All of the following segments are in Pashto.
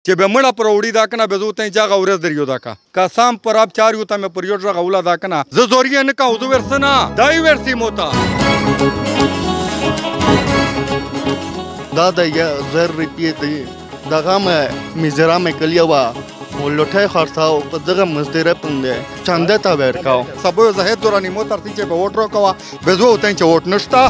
چې به مړه پر وړي دا کنه به زه ورته چې هغه ورځ دریو دا کا قسم پر آب چار یو ته مې پر یو ژغه وله دا کنه زه زوریه نه کوم زه ورسه نه دا یې ورسي موته دا د 1000 روپیې دی دغه مې میزرا مې کلیه وه و لوټی خرڅاو په دغه مزدیره پنده چنده ته ورکاو سبو زهید دورانی مو ترڅ چې به ووټ راکوه به زه ورته چې ووټ نشته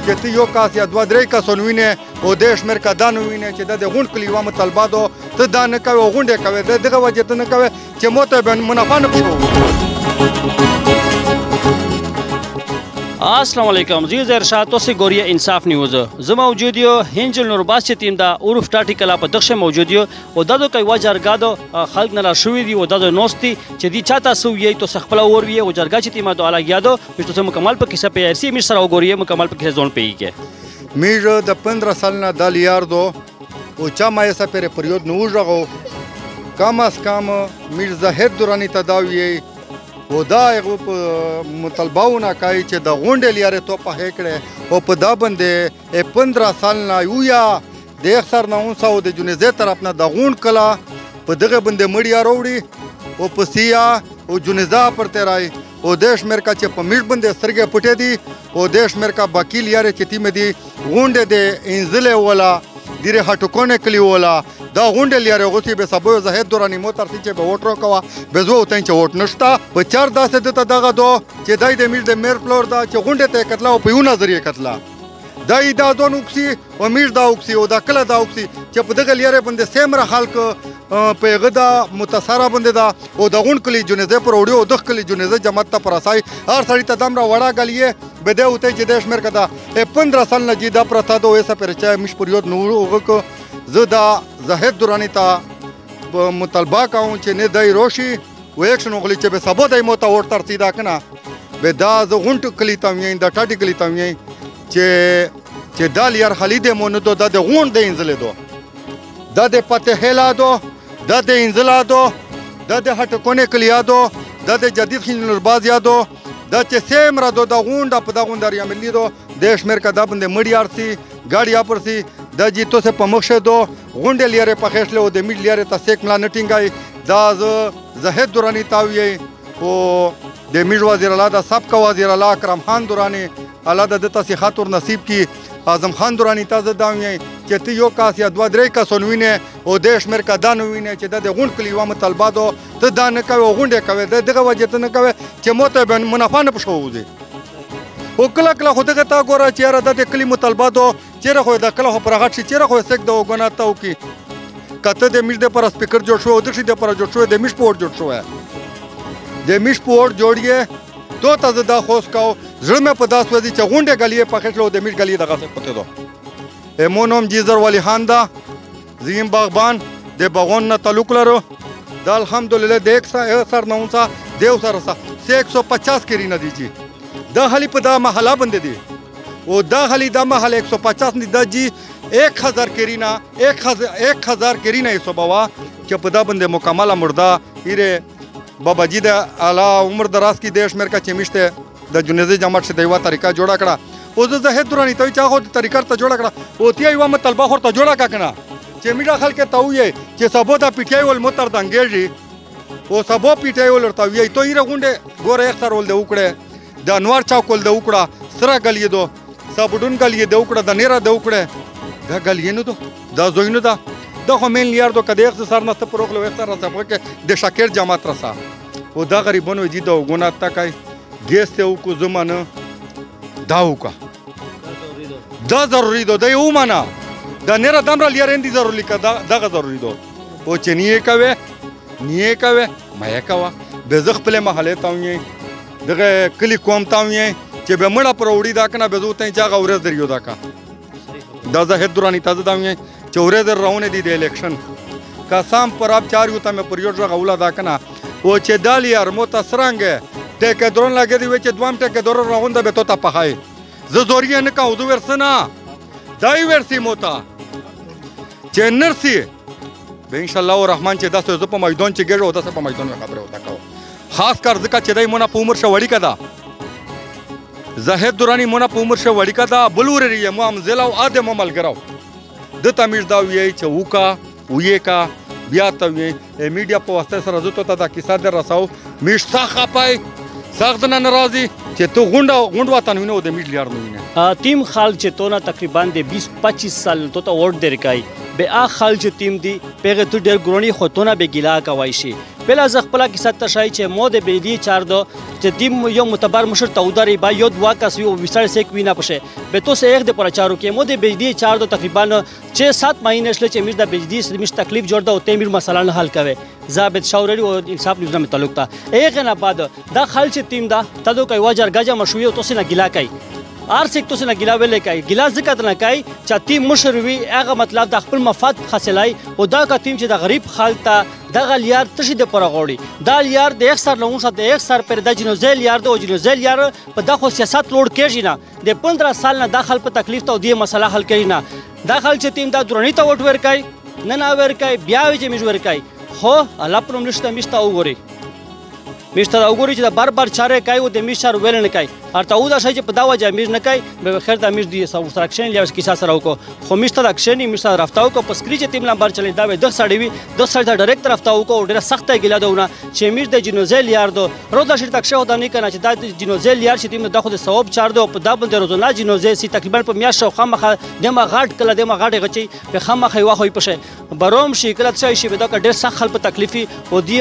چې ته یو کاس یا دوه درې کسان وینې او دې شمېر که دا نه وینې چې دا د غونډ کلي یوه مطالبه ده ته دا نه کوې او غونډې کوې د دغه وجې ته نه کوې چې مو ته به منافع نه پښو السلام علیکم زی ارشاد تو سے گوریا انصاف نیوز ز موجود یو هنجل نورباس چې ټیم دا اورف ټاټی کلا په دغه موجود یو او دادو کوي وجرګادو خلک نه شوې دي او دادو نوستي چې دی چاته سو یی تو سخپلا اور وی او جرګا چې ټیم دا الا یادو چې تو مکمل په کیسه په ارسی میر سره وګوریا مکمل په کیسه ځون پیږي کې میر د 15 سال نه د لیاردو او چا ما یې سپره پریود نو ژغو کم از کم میر زهید دورانی تداوی و دا مطالبهونه کوي چې د غونډې لیارې توپه کړې او په دا باندې 15 سال نه یو یا د 1900 د جنیزې طرف نه د غونډ کلا په دغه باندې مړیا وروړي او په سیا او جنیزا پر تیرای او دیش مرکا چې په میټ باندې سترګې پټې دي او دیش مرکا باقی لیارې چې تیم دي غونډې د انزله ولا دیره هټکونه کلی ولا دا غونډې لیارې غوتی به سبو زهید دورانی مو ترڅ چې به ووټ راکوه به زه ورته چې ووټ نشته په چار داسې دته دغه دو چې دای د میر د میر پلور دا چې غونډې ته کتله او په یو نظر یې کتله دای دا دون اوکسي او میر دا اوکسي او دا کله دا اوکسي چې په دغه لیارې باندې سیمره خلک په هغه دا متصاره باندې دا او د غونډ کلی جنیزه پر وړي او د کلی جنیزه جماعت ته پرسای هر سړی ته دمره وړه غلیه به دې وته چې د شمیر کدا 15 سال نه جدا پرتا دو ایسا پر چا مش پریود نو وګ زه دا زهید دورانی ته مطالبه کوم چې نه دای روشي و اکشن غلی چې به سبا دای مو ته ور ترتیب کنه به دا ز غونټ کلی ته وین دا ټاټی کلی ته وین چې دال یار خالد مو نه دو د غونډ د انزله دو د پته دو د انزله دو د هټکونه کلیا دو د جدید خنور باز یادو دا چې سیم را دو د غونډ په د غونډ یا ملي دو دیش مر کا د باندې مړی ارسي ګاډي اپرسي د جیتو سے پمخشه دو غونډ لیاره په خېشله او د میډ لیاره تاسو کملا نټینګای دا زهید دورانی تاوی او د میډ وزیر اعلی د سابقه وزیر اعلی اکرم خان دورانی اعلی د تاسو خاطر نصیب کی اعظم خان دورانی تاسو داوی چې ته یو کاس یا دوه درې کسون وینه او دیش مر کا دانو وینه چې د غونډ کلی و مطالبه دو ته دا نه کوي غونډه کوي دغه وجه ته نه کوي چې موته منافع نه پښوځي او کله کله خو دغه تا ګوره چې را د کلی مطالبه دو چیرې خو د کله خو پرغټ شي چیرې خو سک د وګنا تاو کی کته د میش د پر سپیکر جوړ شو د شي د پر جوړ شو د میش پورټ جوړ شو د میش پورټ جوړیه تو تاسو دا خوښ کاو زړه مې په داس وځي چې غونډه غلیه پخښلو د میش غلیه دغه څه پته دو امونوم جیزر ولی خان دا زیم باغبان د باغون نه تعلق لرو د الحمدلله د 109 دیو سره 150 کری نه دیږي دا خلی په دا محله باندې دی او دا خلی دا محله 150 نه دی 1000 کرینا 1000 کرینا یې صبوا چې په دا باندې مکمله مردا ایره بابا جی د اعلی عمر دراز کی دیش مر کا چمیشته د جنیزه جماعت شه دیوا طریقہ جوړا کړه او زهید دورانی ته چا خو طریقہ ته جوړا کړه او تی یو مطالبه خور ته جوړا کا کنه چې میډا خلک ته وې چې سبو دا پیټای ول متر دنګېږي او سبو پیټای ول ورته وې ته یې غونډه ګوره اختر ول د وکړه د انوار چاکول د وکړه سره غلیې دو سبډون غلیې د وکړه د نیره د وکړه دا غلیې نو دا زوینو دا د خو مین لیار دو کده اخت سر نست پروخلو اختر رسا پکې د شاکر جماعت رسا او دا غریبونو دي د وګونه تکای ګیسته او کو زمانه داو کا دا ضروری دو د یو معنا د نیره دمر لیارندې ضروری کا دا ضروری دو او چې نیه کوي مې کوا به زغ په محله تاوي دغه کلی کوم تاوي چې به مړه پر وړي دا کنه به زوته چې هغه ورځ دریو دا کا دا زهید دورانی تاسو داوي چې ورځ روانه دي د الیکشن قسم پر آب چار یو ته مې پر یو ژغه ولا دا کنه او چې دالی ارمو تسرنګ ټکه درون لګې دی چې دوام ټکه درون راغونده به تو ته پخای زه زوریه نه کوم زه ورسنه دای ورسی موتا چې نرسي به ان شاء الله الرحمن چې تاسو زه په میدان چې ګرځو تاسو په میدان خبره وتا کوم خاص کر ځکه چې دای مونږ په عمر شو وړي کدا زهید دورانی مونږ په عمر شو وړي کدا بلوري مو ام زلاو ادم ملګرو د تمیش دا وی چې وکا وې کا بیا ته وی میډیا په واسطه سره زه ته دا کیسه در رساو میش تا خپای سخت نه ناراضي چې تو غونډ وطن وینو د میډ لیار نه وینه تیم خال چې تو نه تقریبا د 20-25 سال تو ته ووټ درکای به آ خال چې تیم دی پیغه تو ډیر ګرونی خو تو نه به ګیلا کوي شي بلا ز خپل کیسه ته شای چې مو د بيدی چار دو چې تیم یو معتبر مشر توداري با یو دوا کس یو وسار سیک وینا پشه به تو سه یک د پرچارو کې مو د بيدی چار دو تقریبا 6-7 مہینے شل چې میر د بيدی سره مش تکلیف جوړ دا او تیمیر مسله نه حل کوي ضابط شاوري او انصاف نظام تعلق تا ایک نه بعد دا خال چې تیم دا تدو کوي واجر گاجا مشوي تو سه نه ګیلا کوي ار سیک تو سه نه ګیلا ویل کوي ګیلا ذکر نه کوي چې تیم مشر وی هغه مطلب د خپل مفاد حاصلای او دا کا تیم چې د غریب خالتا د غلیار تشي د پر غوړي دا لیار د 1 سر لون د 1 سر پر د جنوزل یار د جنوزل یار په دغه سیاست لوړ کېږي نه د 15 سال نه داخل په تکلیف ته دی مسله حل کوي نه داخل چې تیم دا درونی ته وټ ور کوي نه ور کوي بیا وی چې مش ور کوي خو الله پر مشته مشته وګوري مشته وګوري چې بار بار چاره کوي او د میشار ویل نه کوي ارته او دا شي چې په دا وجه میش نه کوي به خیر د میش دی سبستراکشن لیاس کیسه سره وکړو خو میشته د اکشن میشته رافتاو کو پسکری چې تیم لمبر چلی دا به 10 سړی وي 10 سړی د ډایرکټ رافتاو کو ډیره سخته ګیلا دونه چې میش د جنوزل یار دو روزا شي تک شو دا نه کنه چې د جنوزل یار چې تیم د خو د ثواب چار دو په دا باندې روزنا جنوزل سي تقریبا په میاش شو خامخه دمه غاټ کله دمه غاټ غچي په خامخه واخوي پشه بروم شي کله شي به دا ډیر سخت خل په تکلیفي او دی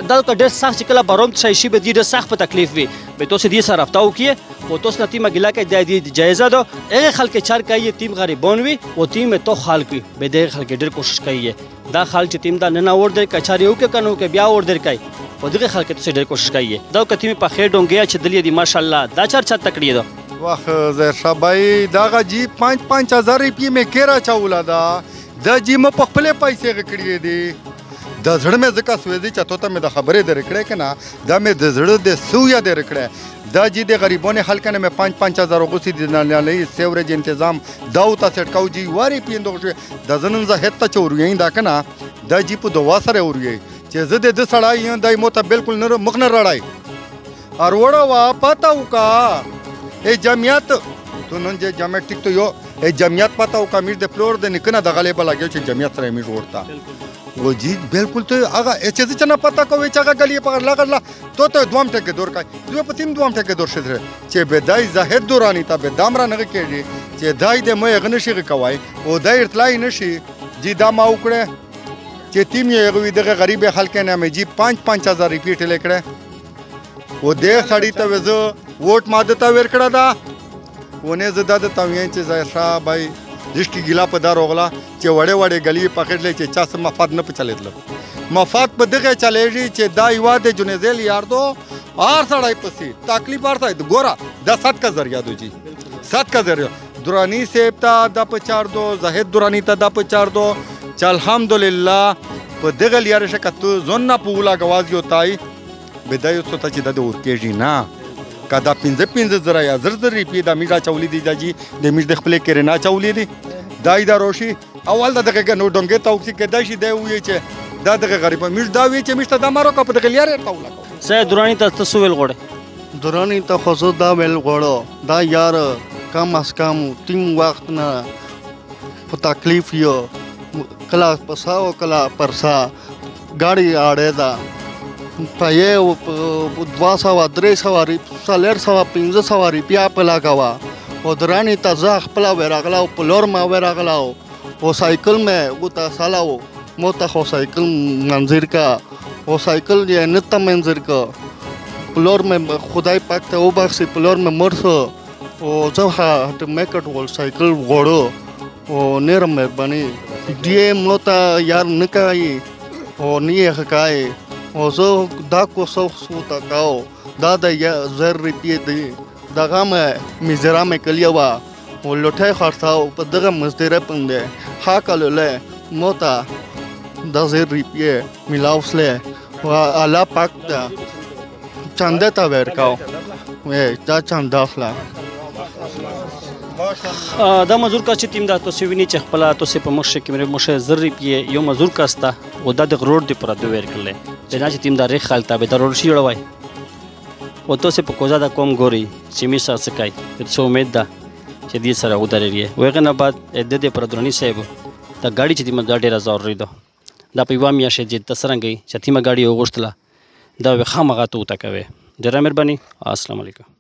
دا ډیر سخت کله بروم شي به ډیر سخت په تکلیف وي به تو سه دی سره رافتاو کیه او تو سه تیم ګیلا کې د جایزه دو هغه خلک چار کوي تیم غریبون وي او تیم تو خال کوي به د خلک ډیر کوشش کوي دا خال چې تیم دا نه اور د کچاريو کې کنو کې بیا اور در کوي او دغه خلک ته ډیر کوشش کوي دا کتیم په خیر ډونګیا چې دلی دی ماشاءالله دا چار چا تکړی دو واخ زهر شابای دا غجی 5-5000 روپیه مې کېرا چاولا دا د جی م په خپل پیسې غکړی دی د زړه مې ځکه سوېدي چې ته مې د خبرې درکړې کنه دا مې د زړه د سویا درکړې دا جی د غریبونو خلک نه مې 5-5000 غوسی د نه سیورج تنظیم داو تا سټکاو جی واری پیندو د زنن زه هته چورې دا کنه دا جی په دوا سره ورې چې زه د سړای دای مو ته بالکل نه مخ نه راړای ار وړا وا پتاو کا ای جمعیت تو نن چې جمعیت ټیک ته یو ای جمعیت پتاو کا میر د فلور د نکنه د غلې بلګیو چې جمعیت سره میر ورتا वो जी बिल्कुल तो आगा एचे से चना पता को वेचा का गली पकड़ ला तो द्वाम टके दौर का जो पतिम द्वाम टके दौर से चे बेदाई जाहिद दुरानी ता बेदामरा नगे केडी चे दाई दे मय गनशी कवाई ओ दाई इतलाई नशी जी दामा उकड़े चे टीम ये गवी दगे गरीब खलके ने में जी 5-5000 रिपीट लेकड़े वो दे साड़ी ता वेजो वोट मादता वेरकड़ा दा ओने जदा द तविये चे जायशा भाई जिसकी गिला पदार होगला चे वड़े वड़े गली पकड़ले चे चास मफाद न पचलेतल मफाद पे दगे चलेजी चे दा इवादे जुनेजेल यार दो आर सड़ाई पसी तकलीफ आर था गोरा 10 का जरिया दो जी 7 का जरिया दुरानी सेबता दा पचार दो जाहिद दुरानी ता दा पचार दो चल अल्हम्दुलिल्लाह पे दगल यार शकत जोन्ना पुला गवाज होताई बेदाय सोता ची दा और केजी ना کدا 15 زره یا زر ریپی د میډا چولې دی دجی د میډ خپل کړه نه چولې دی دای دا روشي اول دغه نو ډنګه توکسی کدا شي دی وی چې دا دغه غریب میډ دا وی چې میشته د مارو کا په دغه لیار تاولا سه درانی ته تسویل غوړه درانی ته خو دا ویل غوړو دا یار کم اس کم تیم وخت نه په تکلیف یو کلا پساو کلا پرسا गाड़ी आड़े दा पाये 200-300-400-500 रुपया पला गवा उधरानी ताजा खपला वेरागला पुलोर मा वेरागला वो साइकिल में उता साला वो मोता हो साइकिल मंजिर का वो साइकिल ये नित्ता मंजिर का पुलोर में खुदाई पाकते वो बाक्सी पुलोर में मरसो वो जब हाथ मेकट वो साइकिल गोड़ो वो नेरम में बनी दिए मोता यार निकाई वो नहीं हकाई वो जो दाको सोता काओ दादा या जर रिपिए दी दगा में मिजरा में कलियावा वो लोटे खर्चाओ पर दगा मजदूर पंदे हाँ कलोले मोता दज़र रिपिए मिलावसले वो आला पाकता चंदे तावेर काओ वे ता चंदाखला دا مزور کا چې تیم دا تو سوینی چې خپل تو سه په مخ کې مې مشه زری پی یو مزور کاستا او د غرور دی پر دویر کړل د نه چې تیم دا ری خالتا به ضرور شي وړوي او تو سه په کوزا دا کوم ګوري چې می سره سکای څه امید ده چې دې سره ودرېږي. هغې نه بعد د دې پر دراني صاحب دا ګاډي چې تیمه دا ډېره ضروري ده. دا په یوه میاشت چې ته څرنګه چې تیمه ګاډي وغوښتله دا به خامخا ته وته کوې. ډېره مهرباني. السلام علیکم.